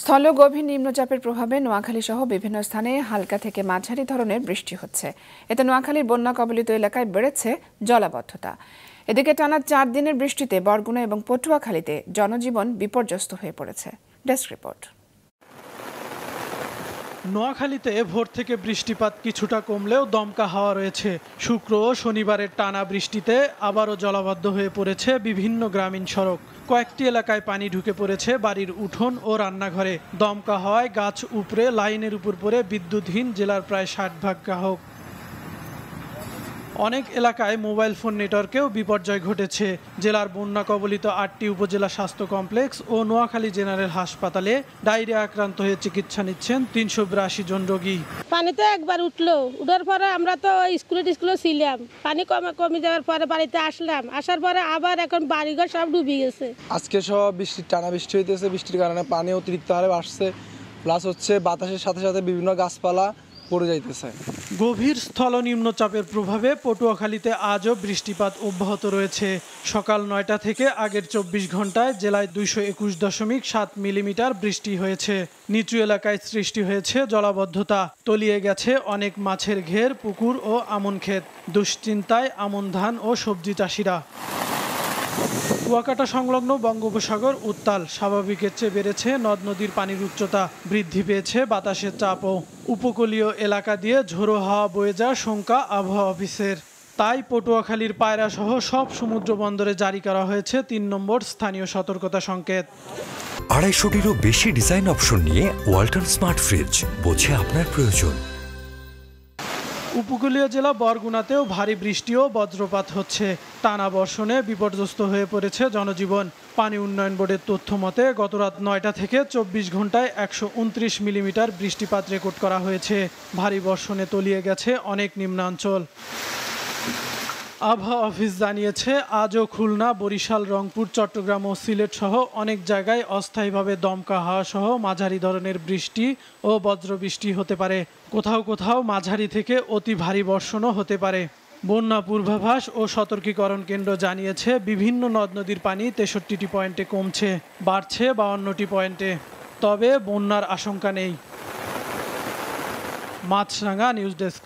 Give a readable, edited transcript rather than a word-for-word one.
স্থল গভীর নিম্নচাপের প্রভাবে নোয়াখালী সহ বিভিন্ন স্থানে হালকা থেকে মাঝারি ধরনের বৃষ্টি হচ্ছে। এতে নোয়াখালীর বন্যা কবলিত এলাকায় বেড়েছে জলাবদ্ধতা। এদিকে টানা 4 দিনের বৃষ্টিতে বরগুনা এবং পটুয়াখালীতে জনজীবন বিপর্যস্ত হয়ে পড়েছে। Desk report. নোয়াখালীতে ভোর থেকে বৃষ্টিপাত কিছুটা কমলেও দমকা হাওয়া রয়েছে। শুক্র ও শনিবারের টানা বৃষ্টিতে আবারও জলাবদ্ধ হয়ে পড়েছে বিভিন্ন গ্রামীণ সড়ক। কয়েকটি এলাকায় পানি ঢুকে পড়েছে বাড়ির উঠোন ও রান্নাঘরে। দমকা হাওয়ায় গাছ উপড়ে লাইনের উপর পড়ে বিদ্যুৎহীন জেলার প্রায় 60% গ্রাহক। অনেক এলাকায় মোবাইল ফোন নেটওয়ার্কেও বিপর্যয় ঘটেছে। জেলার বন্যা কবলিত 8টি উপজেলা স্বাস্থ্য কমপ্লেক্স ও নোয়াখালী জেনারেল হাসপাতালে ডায়রিয়া আক্রান্ত হয়ে চিকিৎসা নিচ্ছেন 382 জন রোগী। পানিতে একবার উঠার পরে আমরা তো স্কুলে ছিলাম, পানি কমে যাওয়ার পরে বাড়িতে আসলাম, আসার পরে আবার এখন বাড়িঘর সব ডুবে গেছে। আজকে সব টানা বৃষ্টি হইতেছে, বৃষ্টির কারণে পানি অতিরিক্ত হারে আসছে, প্লাস হচ্ছে বাতাসের সাথে সাথে বিভিন্ন গাছপালা পড়ে যাইতেছে। গভীর স্থল নিম্নচাপের প্রভাবে পটুয়াখালীতে আজও বৃষ্টিপাত অব্যাহত রয়েছে। সকাল 9টা থেকে আগের 24 ঘন্টায় জেলায় 221.7 মিলিমিটার বৃষ্টি হয়েছে। নিচু এলাকায় সৃষ্টি হয়েছে জলাবদ্ধতা, তলিয়ে গেছে অনেক মাছের ঘের, পুকুর ও আমন ক্ষেত। দুশ্চিন্তায় আমন ধান ও সবজি চাষিরা। কুয়াকাটা সংলগ্ন বঙ্গোপসাগর উত্তাল, স্বাভাবিকের চেয়ে বেড়েছে নদ নদীর পানির উচ্চতা, বৃদ্ধি পেয়েছে বাতাসের চাপও। উপকূলীয় এলাকা দিয়ে ঝোড়ো হাওয়া বয়ে যাওয়ার শঙ্কা আবহাওয়া অফিসের। তাই পটুয়াখালীর পায়রা সহ সব সমুদ্র বন্দরে জারি করা হয়েছে 3 নম্বর স্থানীয় সতর্কতা সংকেত। 250-টিরও বেশি ডিজাইন অপশন নিয়ে ওয়ালটন স্মার্ট ফ্রিজ, বোঝে আপনার প্রয়োজন। উপকূলীয় জেলা বরগুনাতেও ভারী বৃষ্টি ও বজ্রপাত হচ্ছে। টানা বর্ষণে বিপর্যস্ত হয়ে পড়েছে জনজীবন। পানি উন্নয়ন বোর্ডের তথ্য মতে গত রাত 9টা থেকে 24 ঘন্টায় 129 মিলিমিটার বৃষ্টিপাত রেকর্ড করা হয়েছে। ভারী বর্ষণে তলিয়ে গেছে অনেক নিম্নাঞ্চল। আবহাওয়া অফিস জানিয়েছে আজও খুলনা, বরিশাল, রংপুর, চট্টগ্রাম ও সিলেট সহ অনেক জায়গায় অস্থায়ীভাবে দমকা হাওয়া সহ মাঝারি ধরনের বৃষ্টি ও বজ্রবৃষ্টি হতে পারে। কোথাও কোথাও মাঝারি থেকে অতি ভারী বর্ষণও হতে পারে। বন্যা পূর্বাভাস ও সতর্কীকরণ কেন্দ্র জানিয়েছে বিভিন্ন নদ নদীর পানি 63টি পয়েন্টে কমছে, বাড়ছে 52টি পয়েন্টে। তবে বন্যার আশঙ্কা নেই। মাছরাঙা নিউজ ডেস্ক।